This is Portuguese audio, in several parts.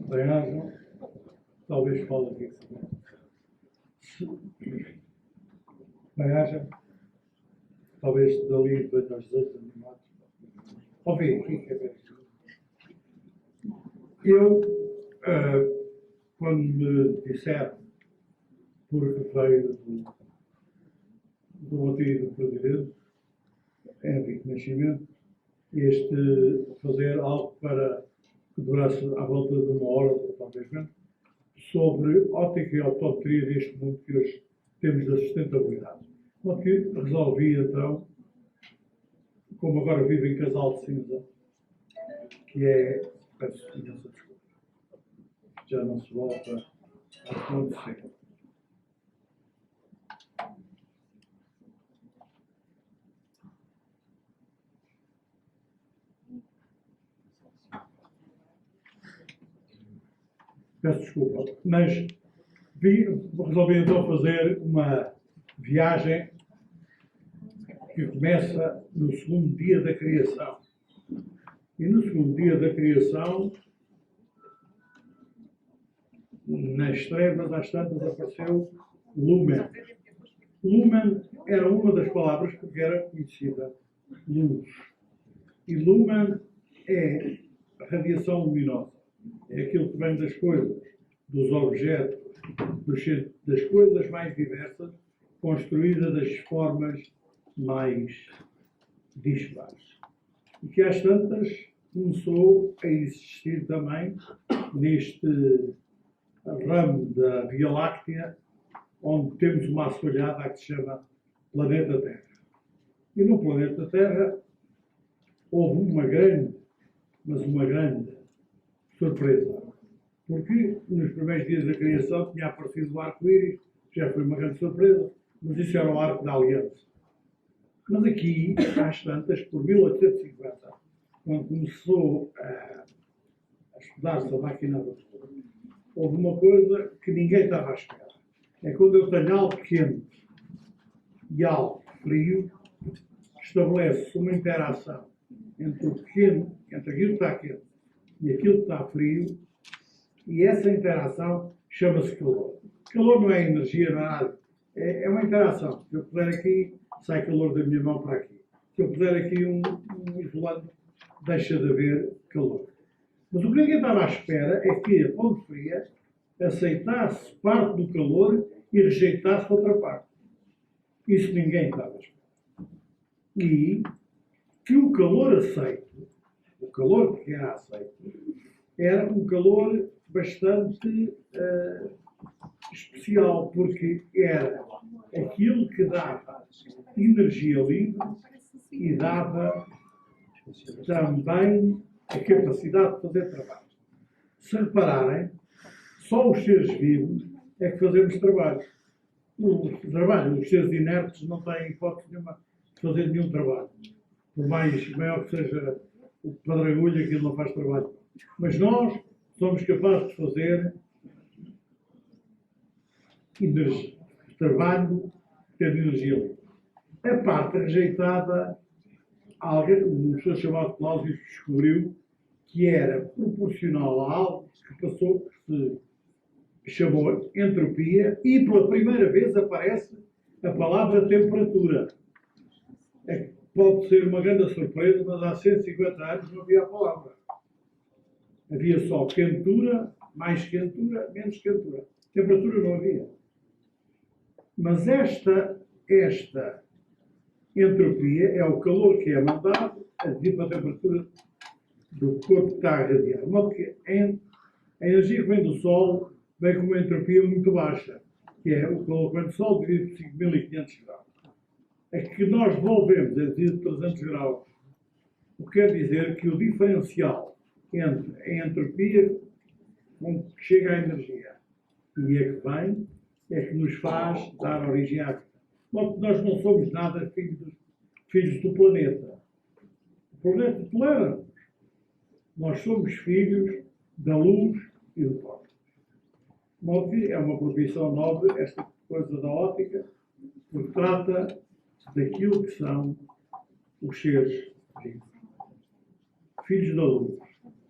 Tem razão. Talvez fale aqui. Bem, haja. Talvez dali venham os dois animados. Ouvi aqui, quer ver? Eu, quando me disseram, porque veio do motivo do Presidente, Henrique Nascimento, fazer algo para que durasse à volta de uma hora, ou talvez menos, sobre ótica e optometria deste mundo que hoje temos da sustentabilidade. O que resolvi, então, como agora vivo em Casal de Cinza, que é, peço imensa desculpa, já não se volta a acontecer. Peço desculpa, mas resolvi então fazer uma viagem que começa no segundo dia da criação. E no segundo dia da criação, nas trevas, às tantas, apareceu lumen. Lumen era uma das palavras que era conhecida, luz. E lumen é a radiação luminosa. É aquilo que vem das coisas, dos objetos, das coisas mais diversas, construída das formas mais dispares. E que às tantas começou a existir também neste ramo da Via Láctea, onde temos uma assoalhada que se chama Planeta Terra. E no Planeta Terra houve uma grande surpresa, porque nos primeiros dias da criação tinha aparecido o arco-íris, já foi uma grande surpresa, mas isso era o Arco da Aliança. Mas aqui, às tantas, por 1850, quando começou a estudar-se a máquina do vapor, houve uma coisa que ninguém estava à espera. É quando eu tenho algo quente e algo frio, estabelece uma interação entre o pequeno, entre aquilo que está quente e aquilo que está frio, e essa interação chama-se calor. Calor não é energia, não é nada. É uma interação. Se eu puser aqui, sai calor da minha mão para aqui. Se eu puser aqui um isolante, deixa de haver calor. Mas o que ninguém estava à espera é que a fonte fria aceitasse parte do calor e rejeitasse outra parte. Isso ninguém estava à espera. E que o calor aceito, o calor que era aceito, era um calor bastante especial, porque era aquilo que dava energia livre e dava também a capacidade de fazer trabalho. Se repararem, só os seres vivos é que fazemos trabalho. Os seres inertes não têm hipótese nenhuma de fazer nenhum trabalho. Por mais maior que seja o padragulho, aquilo não faz trabalho. Mas nós somos capazes de fazer trabalho tendo energia livre. A parte rejeitada, um senhor chamado Clausius descobriu que era proporcional a algo que passou, que se chamou entropia, e pela primeira vez aparece a palavra temperatura. Pode ser uma grande surpresa, mas há 150 anos não havia a palavra. Havia só quentura, mais quentura, menos quentura. Temperatura não havia. Mas esta entropia é o calor que é mandado a dividir para a temperatura do corpo que está a irradiar. De modo que a energia que vem do Sol vem com uma entropia muito baixa, que é o calor que vem do Sol dividido por 5.500 graus. É que nós devolvemos a dividido por 300 graus. O que quer dizer que o diferencial entre a entropia com que chega a energia e a que vem é que nos faz dar origem à vida. Logo que nós não somos nada filhos do planeta. O planeta tolera-nos. Nós somos filhos da luz e do cosmos. Logo que é uma profissão nobre esta coisa da óptica, porque trata daquilo que são os seres vivos. Filhos da luz,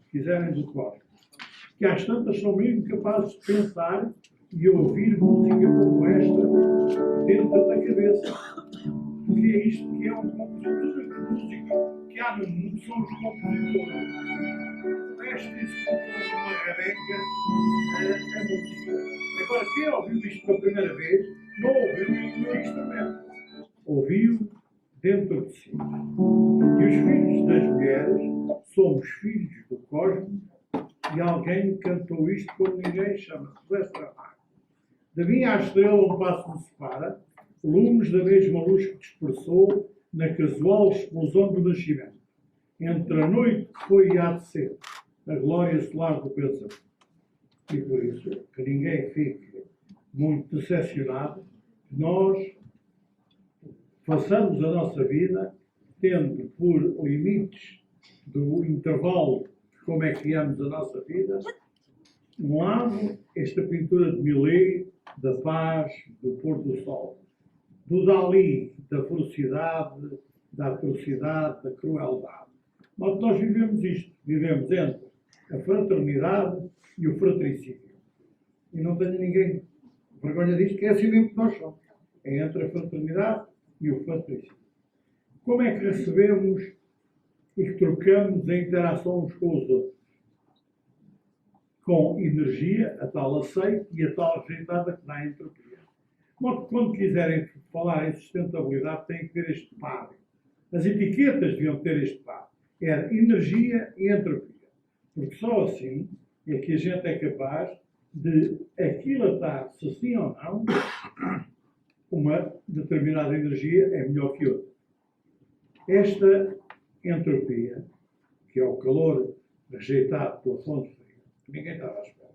se quiserem do cosmos. que às tantas são mesmo capazes de pensar e ouvir música como esta dentro da cabeça. Porque é isto que é um compositor de música que há no mundo, são os compositores. O resto disso como uma rabeca a música. Agora, quem ouviu isto pela primeira vez, não ouviu no meu instrumento. Ouviu dentro de si. E os filhos das mulheres somos filhos do cosmos e alguém cantou isto como ninguém chama. José Saramago. Da minha estrela um passo me separa, lumes da mesma luz que dispersou na casual explosão do nascimento. Entre a noite que foi e há de ser, a glória solar do pensamento. E por isso, que ninguém fique muito decepcionado, nós façamos a nossa vida tendo por limites do intervalo de como é que criamos a nossa vida, um lado, esta pintura de Millet, da paz, do pôr do sol, do Dalí, da ferocidade, da atrocidade, da crueldade. Mas nós vivemos isto, vivemos entre a fraternidade e o fratricídio. E não tenho ninguém vergonha disto, que é assim mesmo que nós somos. É entre a fraternidade e o fratricídio. Como é que recebemos e que trocamos a interação uns com os outros? Com energia, a tal aceite e a tal rejeitada que dá a entropia. Mas quando quiserem falar em sustentabilidade, têm que ter este par. As etiquetas deviam ter este par. Era energia e entropia. Porque só assim é que a gente é capaz de aquilatar, se sim ou não, uma determinada energia é melhor que outra. Esta entropia, que é o calor rejeitado pela fonte fria, que ninguém estava à espera,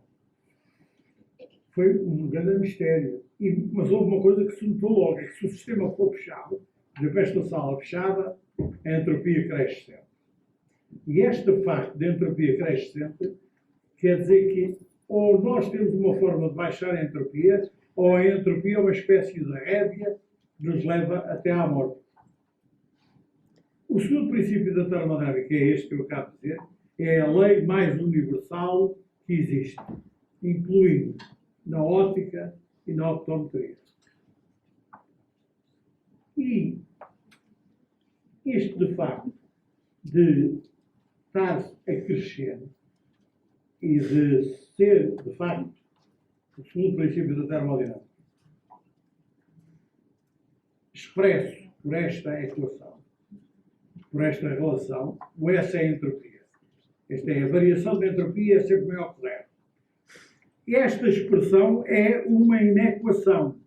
foi um grande mistério. Mas houve uma coisa que se notou logo, é que se o sistema for fechado, por exemplo, esta sala fechada, a entropia cresce sempre. E este facto de entropia cresce sempre quer dizer que ou nós temos uma forma de baixar a entropia, ou a entropia é uma espécie de rédea que nos leva até à morte. O segundo princípio da termodinâmica, que é este que eu acabo de dizer, é a lei mais universal que existe, incluindo na óptica e na optometria. E este, de facto, de estar a crescer e de ser, de facto, o segundo princípio da termodinâmica, expresso por esta equação, por esta relação, o S é a entropia. Esta é a variação da entropia, é sempre maior que zero. Esta expressão é uma inequação.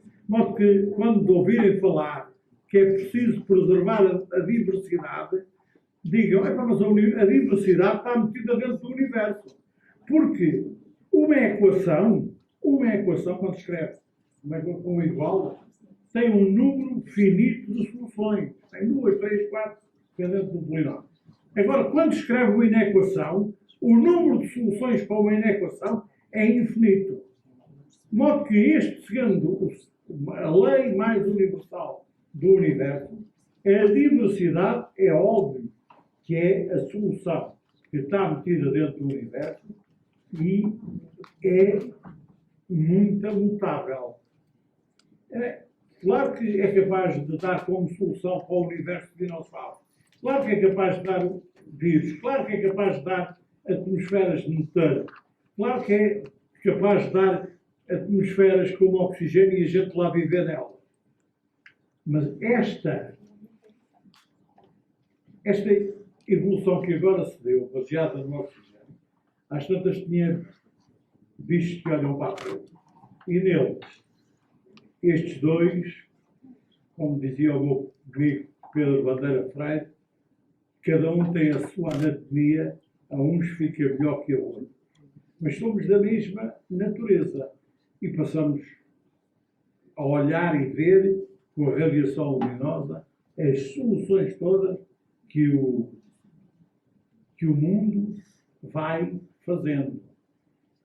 De modo que, quando ouvirem falar que é preciso preservar a diversidade, digam, mas a diversidade está metida dentro do universo. Porque uma equação, quando se escreve uma equação igual, tem um número finito de soluções. Tem 2, 3, 4, dependendo do polinômio. Agora, quando se escreve uma inequação, o número de soluções para uma inequação é infinito. De modo que este, segundo a lei mais universal do universo, a diversidade é óbvio que é a solução que está metida dentro do universo e é muito mutável. Claro que é capaz de dar como solução para o universo dinossauro. Claro que é capaz de dar vírus. Claro que é capaz de dar atmosferas de metano. Claro que é capaz de dar atmosferas como oxigênio e a gente lá viver nela. Mas esta evolução que agora se deu, baseada no oxigênio, às tantas tinha bichos que olham para a frente. E neles, estes dois, como dizia o meu amigo Pedro Bandeira Freire, cada um tem a sua anatomia, a uns fica melhor que a outro. Mas somos da mesma natureza e passamos a olhar e ver, com a radiação luminosa, as soluções todas que o mundo vai fazendo.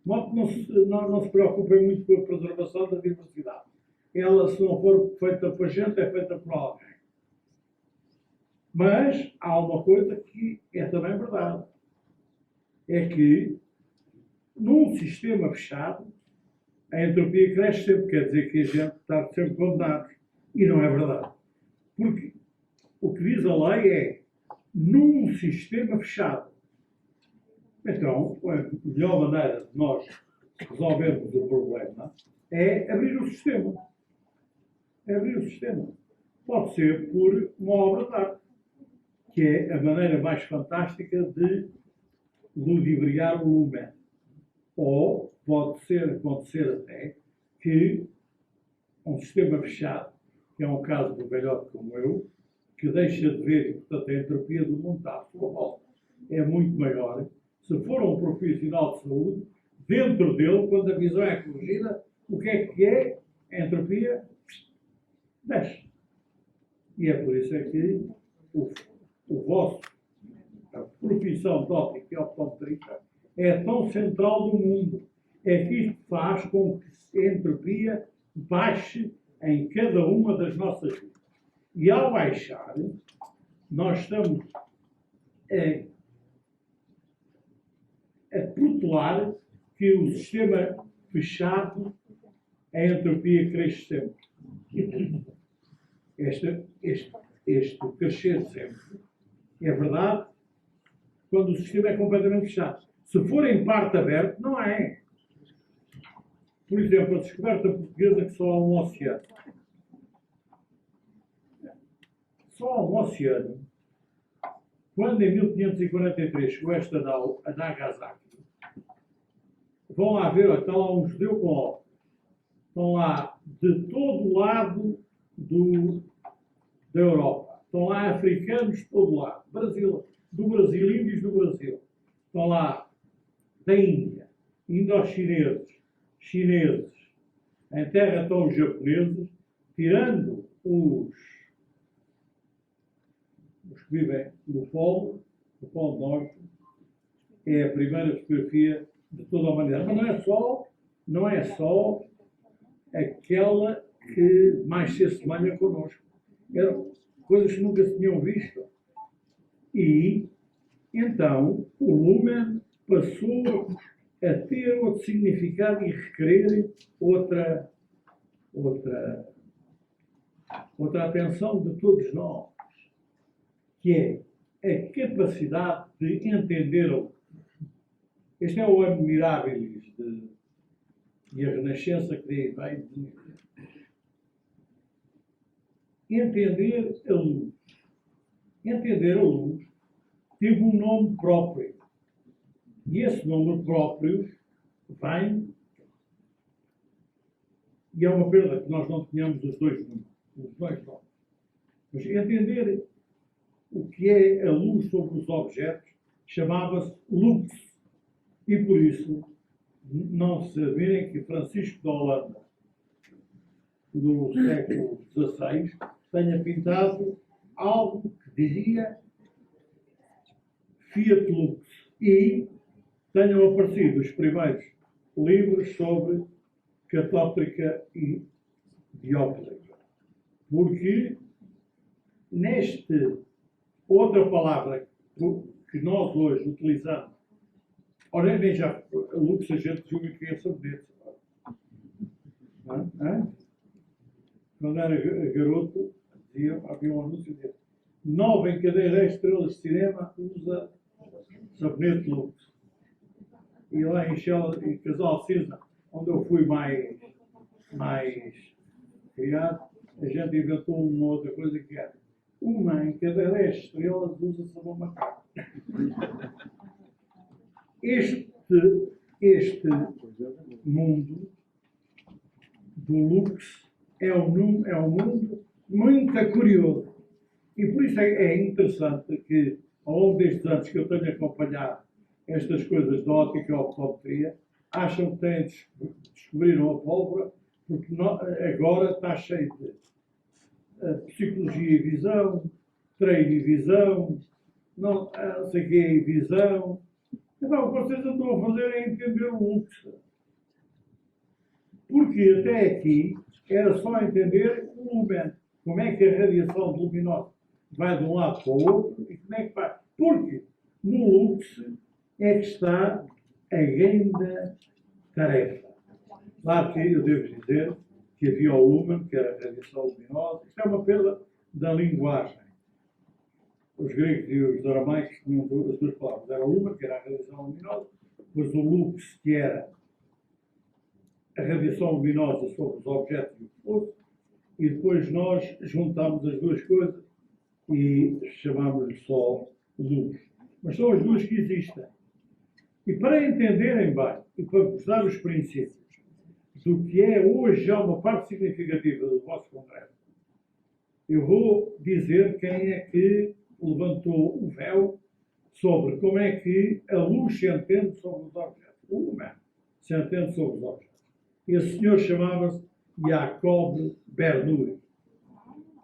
Não se preocupem muito com a preservação da diversidade. Ela, se não for feita para a gente, é feita por alguém. Mas há uma coisa que é também verdade. É que num sistema fechado, a entropia cresce sempre, quer dizer que a gente está sempre condenado. E não é verdade. Porque o que diz a lei é, num sistema fechado. Então, a melhor maneira de nós resolvermos o problema é abrir o sistema. É abrir o sistema. Pode ser por uma obra de arte, que é a maneira mais fantástica de ludibriar o lumen. Ou pode acontecer até que um sistema fechado, que é um caso do velhote como eu, que deixa de ver e, portanto, a entropia do mundo está à sua volta, é muito maior. Se for um profissional de saúde, dentro dele, quando a visão é corrigida, o que é? A entropia desce. E é por isso é que o vosso, a profissão de óptica e optometrista é tão central do mundo. É que isto faz com que a entropia baixe em cada uma das nossas vidas. E ao baixar, nós estamos a protelar que o sistema fechado, a entropia cresce sempre. Este crescer sempre é verdade quando o sistema é completamente fechado. Se for em parte aberto, não é. Por exemplo, a descoberta portuguesa que só há um oceano. Só há um oceano. Quando em 1543 chegou esta nau, a Nagasaki, vão lá ver, está lá um judeu com óculos. Estão lá de todo o lado da Europa. Estão lá africanos de todo lado. Do Brasil, índios do Brasil. Estão lá da Índia, indo-chineses, chineses. Em terra estão os japoneses, tirando os que vivem no Polo Norte, é a primeira fotografia de toda a humanidade. Mas não é só aquela que mais se assemelha connosco. Eram coisas que nunca se tinham visto. E, então, o lumen passou a ter outro significado e requerer outra atenção de todos nós, que é a capacidade de entender o. Este é o ano mirabilis e a renascença que daí vem de entender a luz. Entender a luz teve um nome próprio. E esse nome próprio vem, e é uma perda que nós não tenhamos os dois nomes. Mas entender o que é a luz sobre os objetos chamava-se lux. E por isso, não se admirem que Francisco de Holanda, no século XVI, tenha pintado algo que dizia Fiat Lux. E tenham aparecido os primeiros livros sobre catóptrica e dióptrica. Porque outra palavra que nós hoje utilizamos, ora nem já, Lux a gente julga que é sabonete. Quando era garoto, havia um anúncio de 9 em cada 10 estrelas de cinema usa sabonete Lux. E lá em Shell, em Casal Cinza, onde eu fui mais criado, a gente inventou uma outra coisa que era uma em cada 10 estrelas usa sabão macaco. Este mundo do Lux é um mundo muito curioso. E por isso é interessante que, ao longo destes anos que eu tenho acompanhado estas coisas da óptica e optometria, acham que descobriram a pólvora, porque agora está cheio de psicologia e visão, treino e visão, não sei o que é visão. Então, o que vocês estão a fazer é entender o Lux. Porque até aqui era só entender o lumen. Como é que a radiação luminosa vai de um lado para o outro e como é que vai. Porque no Lux é que está a grande tarefa. Claro que eu devo dizer que havia o lumen, que era a radiação luminosa. Isto é uma perda da linguagem. Os gregos e os aramaicos tinham as duas palavras. Era o lumen, que era a radiação luminosa, depois o lux, que era a radiação luminosa sobre os objetos e o que fosse, e depois nós juntámos as duas coisas e chamámos-lhe só luz. Mas são as duas que existem. E para entenderem bem, e para vos dar os princípios do que é hoje já uma parte significativa do vosso congresso, eu vou dizer quem é que levantou o véu sobre como é que a luz se entende sobre os objetos. O humano se entende sobre os objetos. Esse senhor chamava-se Jacob Bernoulli.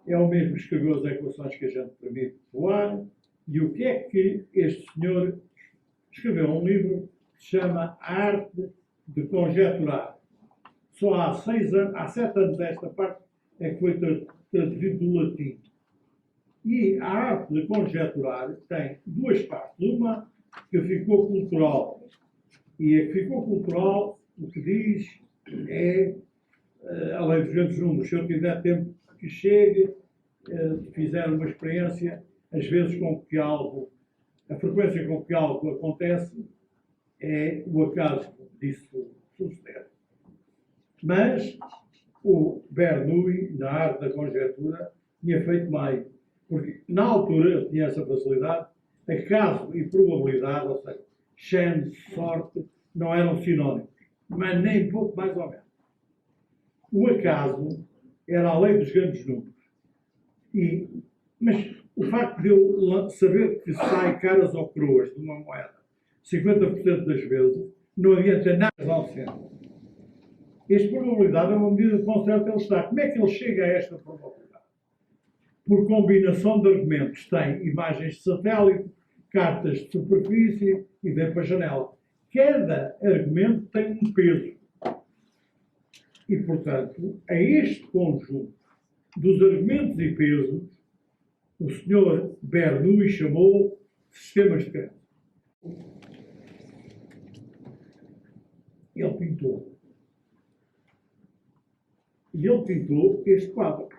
É o mesmo que escreveu as equações que a gente permite voar. E o que é que este senhor escreveu? Um livro que se chama A Arte de Conjeturar. Só há 7 anos esta parte é que foi traduzido do latim. E a arte de conjeturar tem duas partes. Uma que ficou cultural. E a que ficou cultural, o que diz é a lei dos grandes números. Se eu tiver tempo que chegue, fizer uma experiência, às vezes com que algo, a frequência com que algo acontece é o acaso disso suceder. Mas o Bernoulli, na arte da conjetura, tinha feito mais. Porque na altura eu tinha essa facilidade, acaso e probabilidade, ou seja, chance, sorte, não eram sinónimos, mas nem pouco mais ou menos. O acaso era a lei dos grandes números. Mas o facto de eu saber que sai caras ou coroas de uma moeda 50% das vezes, não adianta nada ao centro. Esta probabilidade é uma medida de quão certo ele está. Como é que ele chega a esta probabilidade? Por combinação de argumentos. Tem imagens de satélite, cartas de superfície e vem para a janela. Cada argumento tem um peso. E, portanto, a este conjunto dos argumentos e pesos, o Sr. Bernoulli chamou sistemas de crença. Ele pintou. E ele pintou este quadro.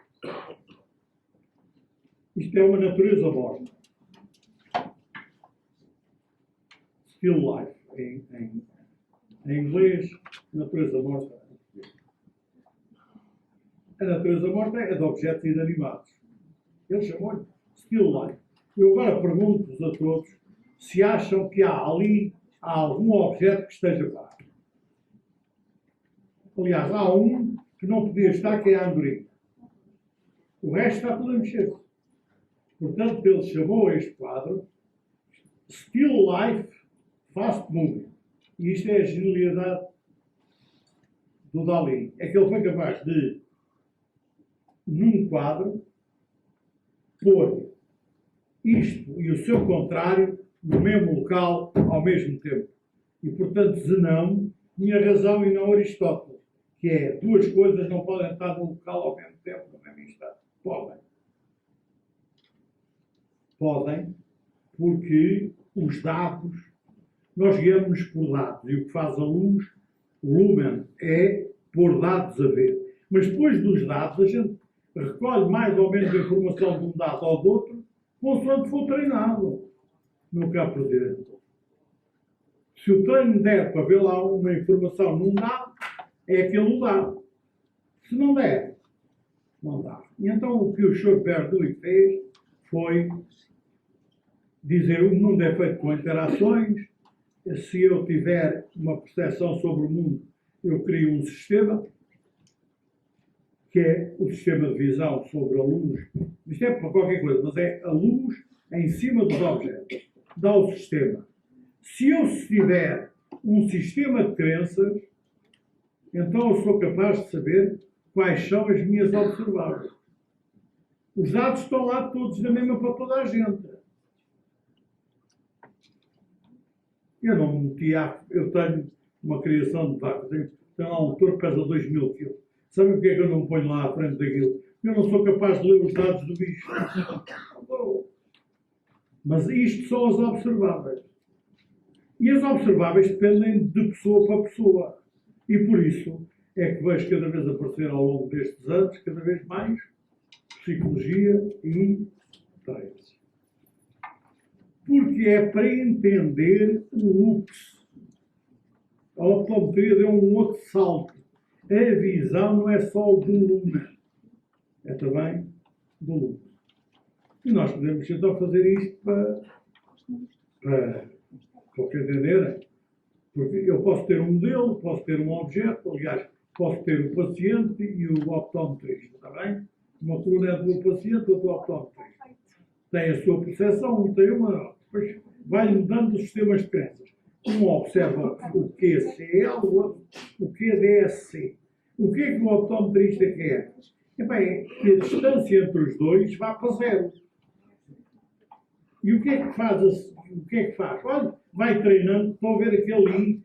Isto é uma natureza morta. Still life, em inglês, natureza morta. A natureza morta é de objetos inanimados. Ele chamou-lhe still life. Eu agora pergunto-vos a todos se acham que há ali algum objeto que esteja parado. Aliás, há um que não podia estar, que é a andorinha. O resto está tudo a mexer. Portanto, ele chamou este quadro Still Life Fast Moving. E isto é a genialidade do Dalí. É que ele foi capaz de, num quadro, pôr isto e o seu contrário no mesmo local ao mesmo tempo. E, portanto, Zenão tinha razão e não Aristóteles, que é duas coisas não podem estar no local ao mesmo tempo, no mesmo instante. Podem. Podem, porque os dados, nós guiamos-nos por dados, e o que faz a luz, o lumen, é pôr dados a ver. Mas depois dos dados, a gente recolhe mais ou menos a informação de um dado ou do outro, consoante for treinado. No campo presidente. Se o treino der para ver lá uma informação num dado, é aquele dado. Se não der, não dá. E então o que o Sr. Bernoulli fez foi dizer o mundo é feito com interações. Se eu tiver uma percepção sobre o mundo, eu crio um sistema, que é o sistema de visão sobre a luz. Isto é para qualquer coisa, mas é a luz em cima dos objetos. Dá o sistema. Se eu tiver um sistema de crenças, então eu sou capaz de saber quais são as minhas observáveis. Os dados estão lá todos na mesma para toda a gente. Eu não me meti eu tenho uma criação de vacas, tenho lá um touro que pesa 2.000 quilos. Sabe o que é que eu não ponho lá à frente daquilo? Eu não sou capaz de ler os dados do bicho. Mas isto são os observáveis. E as observáveis dependem de pessoa para pessoa. E por isso é que vejo cada vez aparecer ao longo destes anos, cada vez mais, psicologia e trades. Porque é para entender o luxo. A optometria deu um outro salto. A visão não é só do lume, é também do luxo. E nós podemos então fazer isto para entenderem. Porque eu posso ter um modelo, posso ter um objeto, aliás, posso ter o paciente e o optometrista, está bem? Uma coluna é do paciente, outra do optometrista. Tem a sua percepção, um tem uma, depois vai mudando os sistemas de crenças. Um observa o QCL, o outro o QDSC. O que é que o optometrista quer? É que a distância entre os dois vá para zero. E o que é que faz? Olha, vai treinando, estão a ver aquilo ali,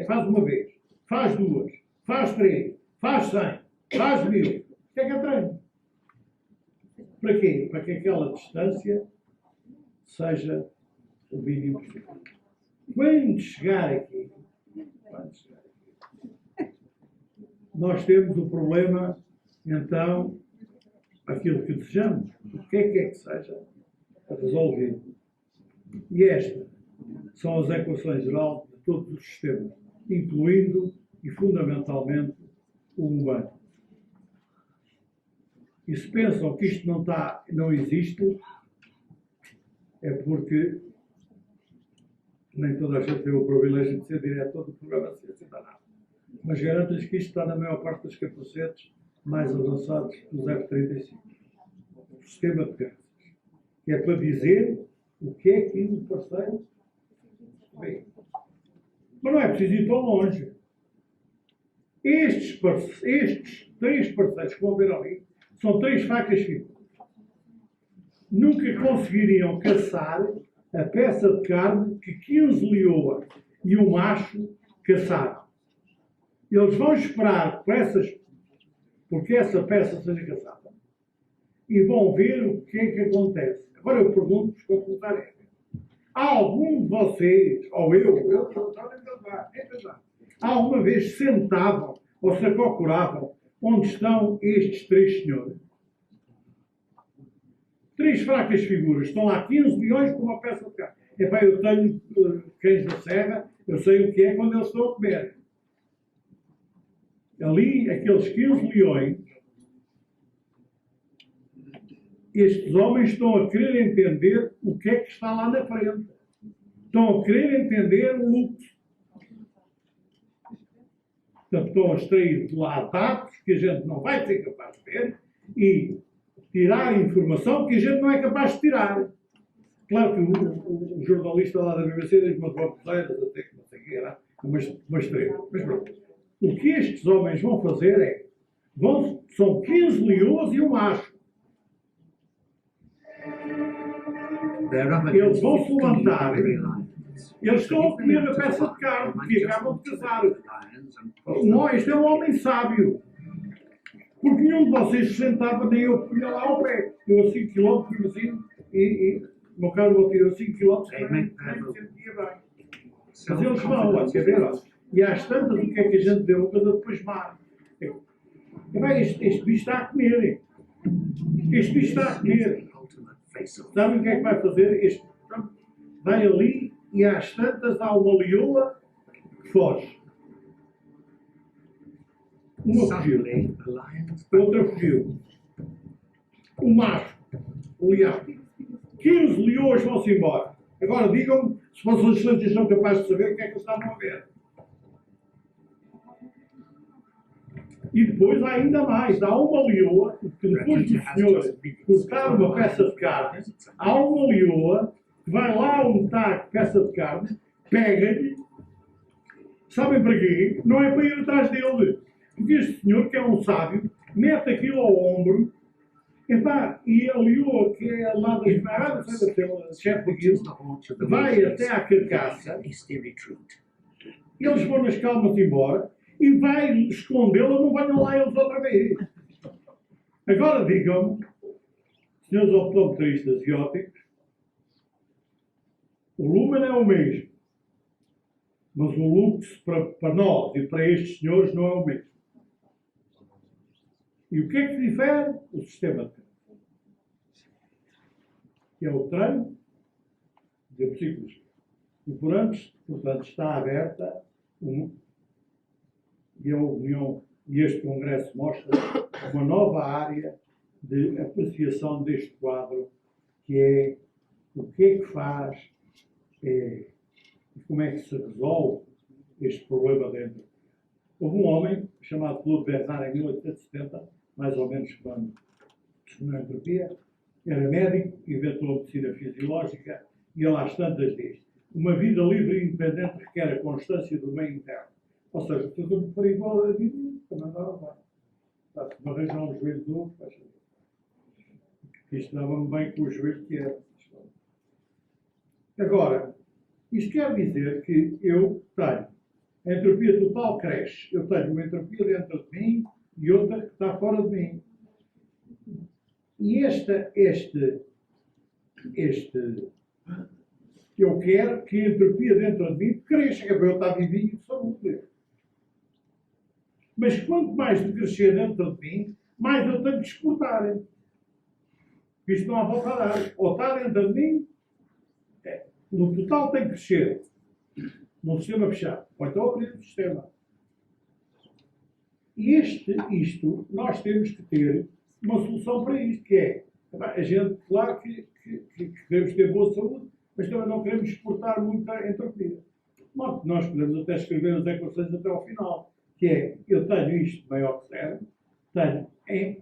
faz uma vez, faz duas, faz três, faz 100, faz 1000. O que é treino? Para quê? Para que aquela distância seja o mínimo possível. Quando chegar aqui, nós temos o problema, então, aquilo que desejamos, o que é que seja resolvido. E estas são as equações gerais de todos os sistemas, incluindo e fundamentalmente o humano. E se pensam que isto não existe, é porque nem toda a gente tem o privilégio de ser diretor do programa de ciência da nave. Mas garanto-lhes que isto está na maior parte dos capacetes mais avançados dos F-35. O sistema de crenças. Que é para dizer o que é que o parceiro vê. Mas não é preciso ir tão longe. Estes 3 parceiros que vão ver ali são 3 facas figuras. Nunca conseguiriam caçar a peça de carne que 15 leoas e um macho caçaram. Eles vão esperar porque essa peça seja caçada e vão ver o que é que acontece. Agora eu pergunto-vos para perguntar é: há algum de vocês, ou eu alguma vez sentavam ou se acocoravam onde estão estes 3 senhores? 3 fracas figuras, estão lá 15 leões com uma peça de carne. Eu tenho cães da serra, eu sei o que é quando eles estão a comer. Ali, aqueles 15 leões, estes homens estão a querer entender o que é que está lá na frente. Estão a querer entender o luxo. Portanto, estão a extrair de lá dados que a gente não vai ser capaz de ver e tirar informação que a gente não é capaz de tirar. Claro que o jornalista lá da BBC diz umas baboseiras, até que não sei o que era, uma estrela. Mas pronto. O que estes homens vão fazer são 15 leões e um macho. Eles vão se levantar. Eles estão a comer a peça de carne, porque acabam de casar. Este é um homem sábio. Porque nenhum de vocês se sentava, nem eu podia lá ao pé. Eu a 5 km, assim, e o meu carro bateu a 5 km, nem me sentia bem. Mas eles vão lá, quer ver? E às tantas, o que é que a gente deu? Para depois mar. Este bicho está a comer. Este bicho está a comer. Sabem o que é que vai fazer? Vai ali e às tantas há uma leoa que foge. Uma fugiu. Outra fugiu. O macho, o leão. 15 leões vão-se embora. Agora digam-me se vocês são capazes de saber o que é que eles estavam a ver. E depois há ainda mais. Há uma leoa que depois do senhor cortar uma peça de carne, há uma leoa que vai lá onde está a peça de carne, pega-lhe, sabem para quê? Não é para ir atrás dele. Porque este senhor, que é um sábio, mete aquilo ao ombro, e a leoa, que é lá das paradas, chefe daquilo, vai até à carcaça, eles vão nas calmas embora, e vai escondê-la, não venham lá eles outra vez. Agora digam-me, senhores optometristas e ópticos, o lumen é o mesmo. Mas o luxo para nós e para estes senhores não é o mesmo. E o que é que difere? O sistema de treino. Que é o treino da psicologia. E portanto, está aberta e a União, e este Congresso mostra uma nova área de apreciação deste quadro, que é o que é que faz e como é que se resolve este problema dentro. Houve um homem chamado Claude Bernard, em 1870, mais ou menos quando descobriu a entropia, era médico, inventou a medicina fisiológica, e ele às tantas diz: uma vida livre e independente requer a constância do bem interno. Ou seja, se eu for igual a vida, também não vai. Se me arranjar um joelho de novo, faz favor. Isto dava-me bem com o joelho que era. Agora, isto quer dizer que eu tenho a entropia total cresce. Eu tenho uma entropia dentro de mim e outra que está fora de mim. E eu quero que a entropia dentro de mim cresça, que é para eu estar vivinho de saúde. Mas quanto mais de crescer dentro de mim, mais eu tenho que exportar. Isto não há volta a dar. Ou está dentro de mim, no total tem que crescer. Num sistema fechado. Ou então abrir o sistema. E isto, nós temos que ter uma solução para isto, que é, a gente, claro que queremos ter boa saúde, mas também não queremos exportar muita entropia. Nós podemos até escrever as equações até ao final, que é, eu tenho isto maior que zero, tenho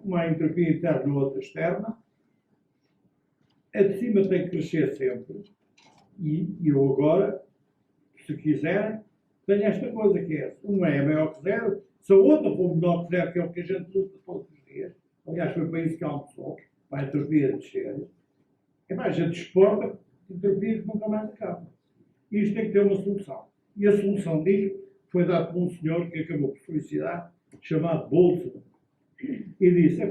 uma entropia interna e outra externa, a de cima tem que crescer sempre, e eu agora, se quiserem, tenho esta coisa que é, uma é maior que zero, se a outra for menor que zero, que é o que a gente luta todos os dias, aliás, foi para isso que almoçou, para a entropia descer, a gente exporta entropia que nunca mais acaba. E isto tem que ter uma solução. E a solução disto foi dada por um senhor que acabou por felicidade, chamado Boltzmann, e disse,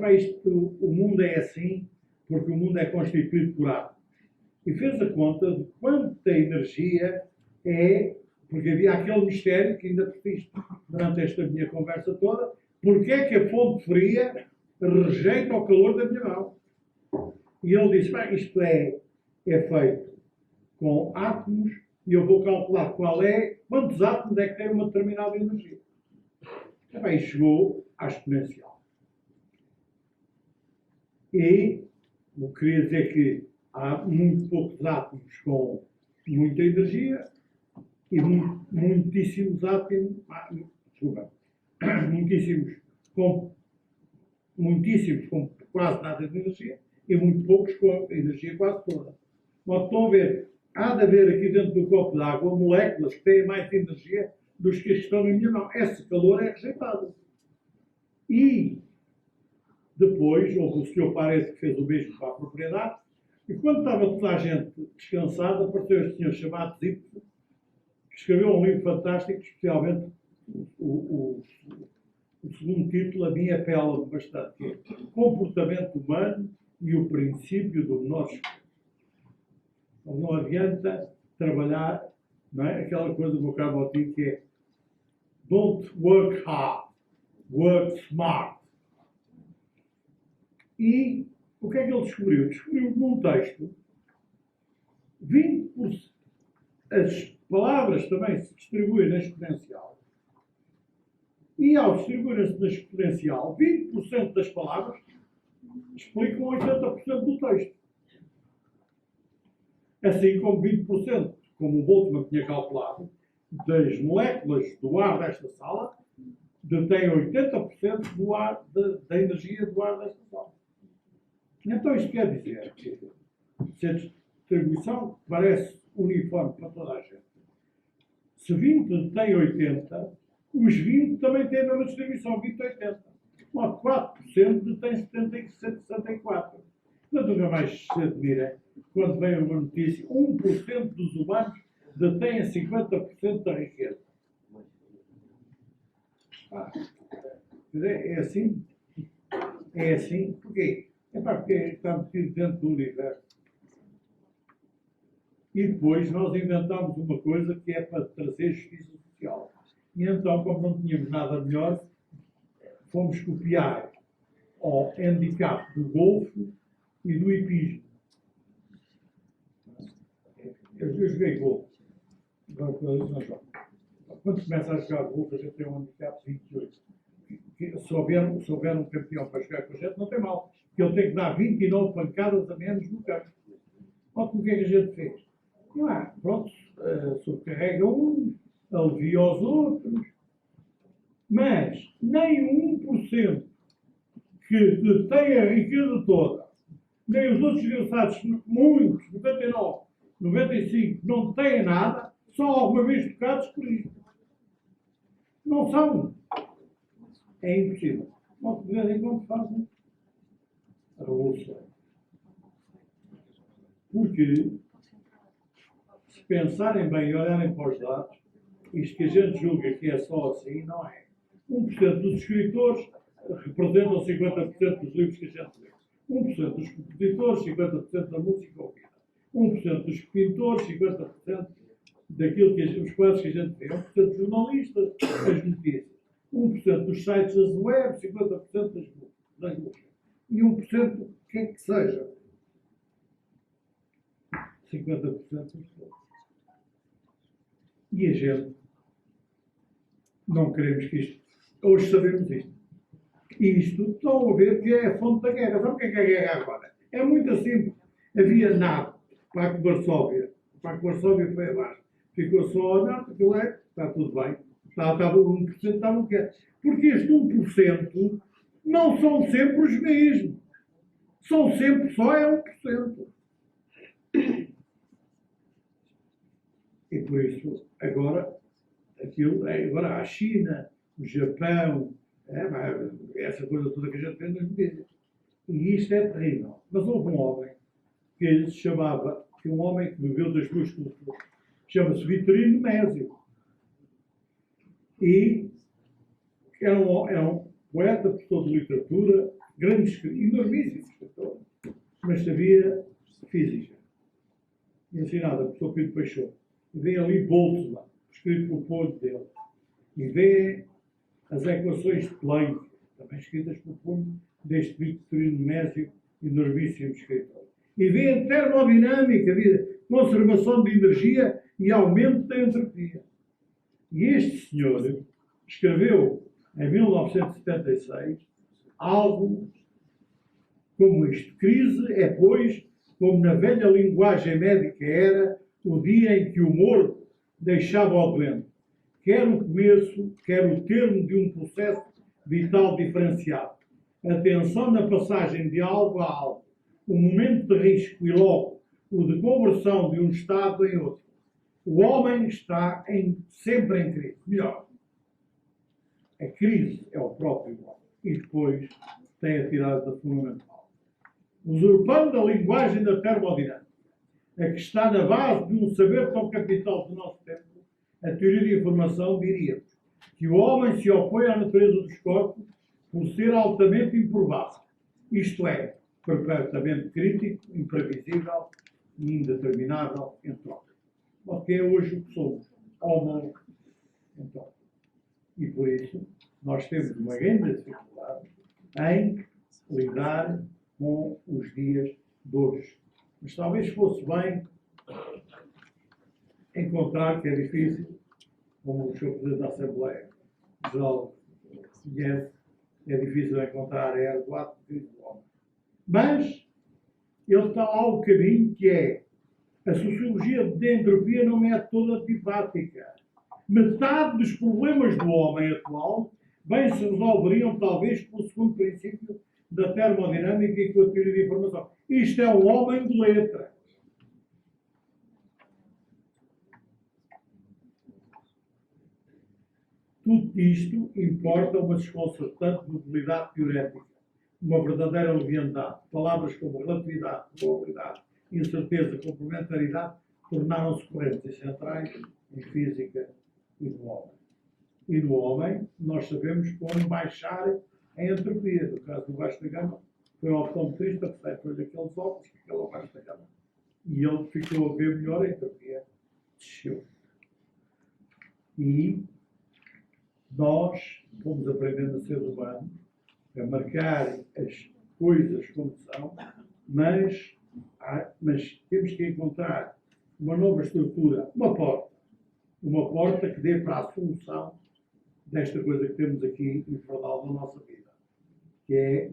o mundo é assim, porque o mundo é constituído por átomos. E fez a conta de quanta energia é, porque havia aquele mistério que ainda persiste durante esta minha conversa toda, porque é que a fonte fria rejeita o calor da minha mão. E ele disse, isto é feito com átomos, e eu vou calcular quantos átomos é que têm uma determinada energia. E chegou à exponencial. E eu queria dizer que há muito poucos átomos com muita energia e muitíssimos átomos, muitíssimos com quase nada de energia e muito poucos com a energia quase toda. Mas estão a ver, há de haver aqui dentro do copo de água moléculas que têm mais energia do que as que estão na minha mão. Esse calor é rejeitado. E depois, houve o Sr. Paredes que fez o mesmo para a propriedade, e quando estava toda a gente descansada, apareceu este senhor chamado Zipf, que escreveu um livro fantástico, especialmente o segundo título, a mim apela bastante, que é Comportamento Humano e o Princípio do Menor Esforço. Não adianta trabalhar, não é? Aquela coisa do meu caro Botinho que é don't work hard, work smart. E o que é que ele descobriu? Descobriu que num texto 20%, as palavras também se distribuem na exponencial. E ao distribuírem-se na exponencial, 20% das palavras explicam 80% do texto. Assim como 20%, como o Boltzmann tinha calculado, das moléculas do ar desta sala detêm 80% do ar, da energia do ar desta sala. Então isto quer dizer que se a distribuição parece uniforme para toda a gente, se 20 tem 80, os 20 também têm a mesma distribuição, 20-80. 4% tem 74. Portanto, nunca mais se admira quando vem uma notícia, 1% dos humanos detêm 50% da riqueza. É assim? É assim? Porquê? Porque está metido dentro do universo. E depois nós inventámos uma coisa que é para trazer justiça social. E então, como não tínhamos nada melhor, fomos copiar ao handicap do golfe e do hipismo. Eu joguei golfe. Quando começa a jogar golfe, a gente tem um handicap de 28. Se houver um campeão para jogar com a gente, não tem mal. Porque ele tem que dar 29 pancadas a menos no campo. Olha o que é que a gente fez. Pronto, sobrecarrega um, alivia os outros. Mas nem 1% que detém a riqueza toda, nem os outros desgraçados, muitos, 99, 95, não têm nada, são alguma vez tocados por isto. Não são. É impossível. Mas de vez em quando fazem a revolução. Porque, se pensarem bem e olharem para os dados, isto que a gente julga que é só assim, não é. 1% dos escritores representam 50% dos livros que a gente lê. 1% dos compositores, 50% da música ouvida. 1% dos pintores, 50% daquilo que os quadros que a gente vê. 1% dos jornalistas, as notícias. 1% dos sites das web, 50% das músicas. E 1% do que é que seja. 50% dos todos. E a gente não queremos que isto. Hoje sabemos isto. E isto estão a ver que é a fonte da guerra. Sabe o que é a guerra agora? É muito simples. Havia nada. Pacto de Varsóvia. O Pacto de Varsóvia foi abaixo. Ficou só a nada, aquilo é, está tudo bem. Estava 1%, estava o que é. Porque este 1% não são sempre os mesmos. São sempre só 1%. E por isso, agora a China, o Japão, essa coisa toda que a gente tem nas notícias. E isto é terrível. Mas houve um homem que se chamava, um homem que viveu das duas culturas, chama-se Vitorino Mésio. E era um poeta, professor de literatura, grande escritor, enormíssimo escritor, mas sabia física. Ensinado a professor Pedro Peixoto. E vem ali Boltzmann, escrito pelo punho dele. E vê as equações de Planck, também escritas pelo punho deste Vitorino Mésio, enormíssimo escritor. E vê a termodinâmica, a conservação de energia e aumento da entropia. E este senhor escreveu, em 1976, algo como isto. Crise é, pois, como na velha linguagem médica era, o dia em que o morto deixava o doente, quer o começo, quer o termo de um processo vital diferenciado. A tensão na passagem de algo a algo, o momento de risco e logo o de conversão de um estado em outro. O homem está sempre em crise. Melhor, a crise é o próprio homem. E depois tem a tirada fundamental. Usurpando a linguagem da termodinâmica, a que está na base de um saber tão capital do nosso tempo, a teoria de informação diria que o homem se opõe à natureza dos corpos por ser altamente improvável. Isto é, perfeitamente crítico, imprevisível e indeterminável, entrópico. O que é hoje o que somos, homo entrópico. E por isso, nós temos uma grande dificuldade em lidar com os dias de hoje. Mas talvez fosse bem encontrar, que é difícil, como o Sr. Presidente da Assembleia Geral conhece, é difícil encontrar a era do ato de do homem. Mas ele está lá o caminho que é a sociologia da entropia não é toda antipática. Metade dos problemas do homem atual bem se resolveriam talvez pelo segundo princípio da termodinâmica e com a teoria de informação. Isto é um homem de letra. Tudo isto importa uma desconcertante mobilidade teorética, uma verdadeira leviandade. Palavras como relatividade, probabilidade, incerteza, complementaridade tornaram-se correntes centrais em física e no homem. E no homem, nós sabemos como baixar a entropia. No caso do baixo da gama, foi o optometrista que foi daqueles óculos que aquele baixo da gama E ele ficou a ver melhor, a entropia desceu. E nós fomos aprendendo a ser humanos, a marcar as coisas como são, mas temos que encontrar uma nova estrutura, uma porta que dê para a solução desta coisa que temos aqui infernal na nossa vida, que é,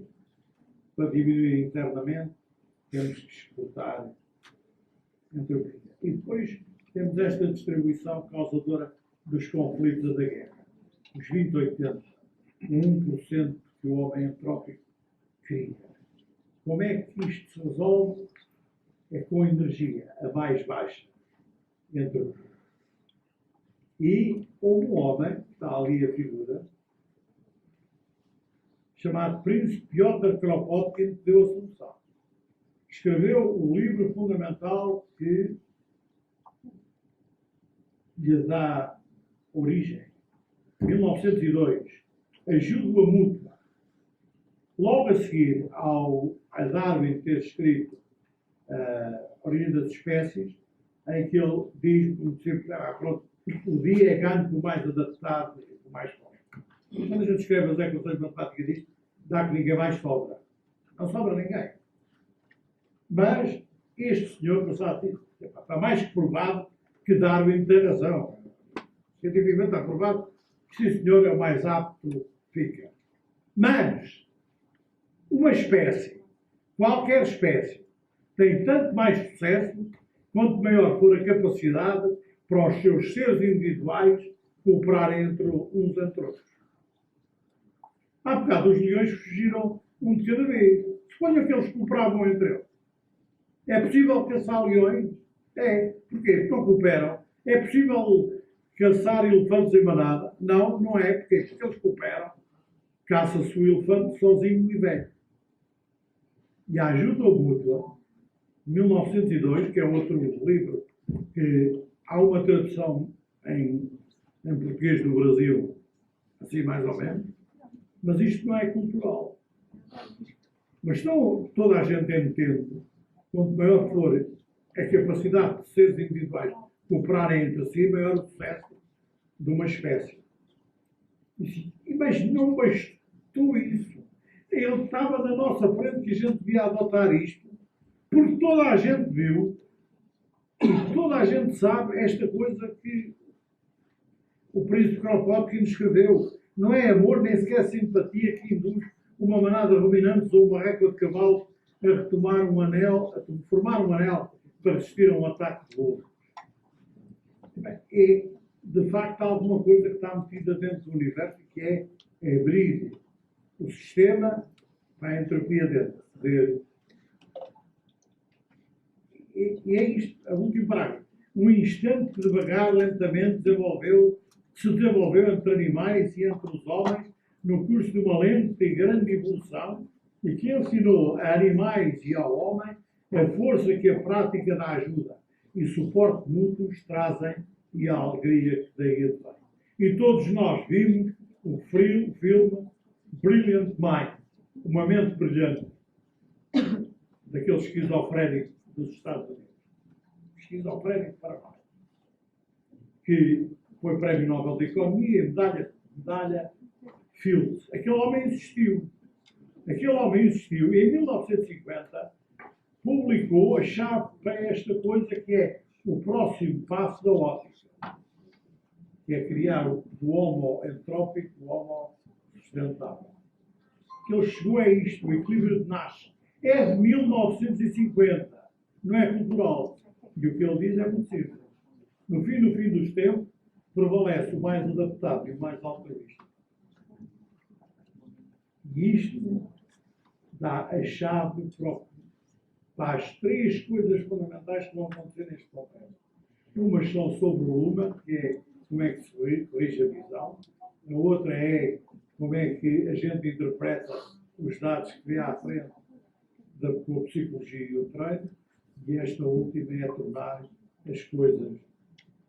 para diminuir internamente, temos que exportar entropia. E depois temos esta distribuição causadora dos conflitos e da guerra. Os 20-80, 1% que o homem entrópico cria. Como é que isto se resolve? É com energia, a mais baixa, entropia. E houve um homem, que está ali a figura, chamado Príncipe Piotr Kropotkin, que deu a solução. Escreveu o livro fundamental que lhe dá origem. 1902, Ajuda Mútua. Logo a seguir a Darwin ter escrito a Origem das Espécies, em que ele diz, pronto, o dia é ganho por mais adaptado e por mais forte. Quando a gente escreve as equações matemáticas disto, dá que ninguém mais sobra. Não sobra ninguém. Mas este senhor, está mais que provado que Darwin tem razão. Cientificamente está provado que sim, senhor, é o mais apto fica. Mas uma espécie, qualquer espécie, tem tanto mais sucesso quanto maior for a capacidade para os seus seres individuais cooperarem uns entre outros. Há bocado os leões fugiram um de cada vez. Suponham que eles cooperavam entre eles. É possível caçar leões? É. Porquê? Porque não cooperam. É possível caçar elefantes em manada? Não, não é. Porquê? Porque eles cooperam. Caça-se o elefante sozinho e velho. E a Ajuda Mútua, 1902, que é outro livro, que há uma tradução em português do Brasil, assim mais ou menos, mas isto não é cultural. Mas toda a gente entende, quanto maior for a capacidade de seres individuais cooperarem entre si, maior o sucesso de uma espécie. Mas não bastou isso. Ele estava na nossa frente que a gente devia adotar isto, porque toda a gente viu e toda a gente sabe esta coisa que o príncipe Kropotkin escreveu. Não é amor, nem sequer simpatia que induz uma manada de ruminantes ou uma récua de cavalos a retomar um anel, a formar um anel para resistir a um ataque de lobo. É, de facto, alguma coisa que está metida dentro do universo, que é abrir o sistema para a entropia dentro dele. E é isto, a última parágrafo. Um instante que devagar, lentamente, se desenvolveu entre animais e entre os homens no curso de uma lenta e grande evolução e que ensinou a animais e ao homem a força que a prática da ajuda e suporte mútuos trazem e a alegria que daí advém. E todos nós vimos o filme Brilliant Mind, uma mente brilhante, daquele esquizofrénico dos Estados Unidos. Esquizofrénico para mais. Que foi Prémio Nobel de Economia e medalha Fields. Aquele homem existiu. E em 1950 publicou a chave para esta coisa que é o próximo passo da ótica, que é criar do homo entrópico o homo sustentável. Que ele chegou a isto, o equilíbrio de Nash. É de 1950, não é cultural. E o que ele diz é muito simples. No fim dos tempos, prevalece o mais adaptado e o mais altruísta. E isto dá a chave para as três coisas fundamentais que vão acontecer neste congresso. Umas são sobre o Luma, que é como é que se corrige a visão. A outra é como é que a gente interpreta os dados que vê à frente da psicologia e o treino. E esta última é tornar as coisas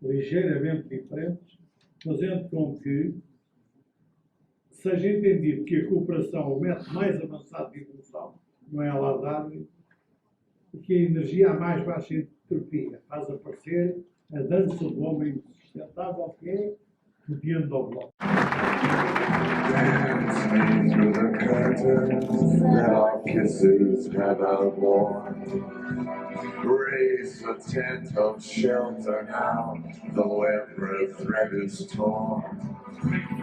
ligeiramente diferentes, fazendo com que seja entendido que a cooperação é o método mais avançado de evolução, não é a lá Darwin, que a energia a mais baixa entropia faz aparecer a dança do homem sustentável, que é o diante do bloco. Dance me through the curtains that our kisses have outworn. Raise a tent of shelter now, though every thread is torn.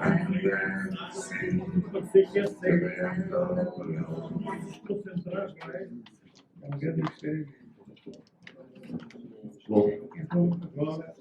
And then sing Parecer que essa to the é end of the night. se concentrar, não é? É um grande mistério. Bom, Então, agora.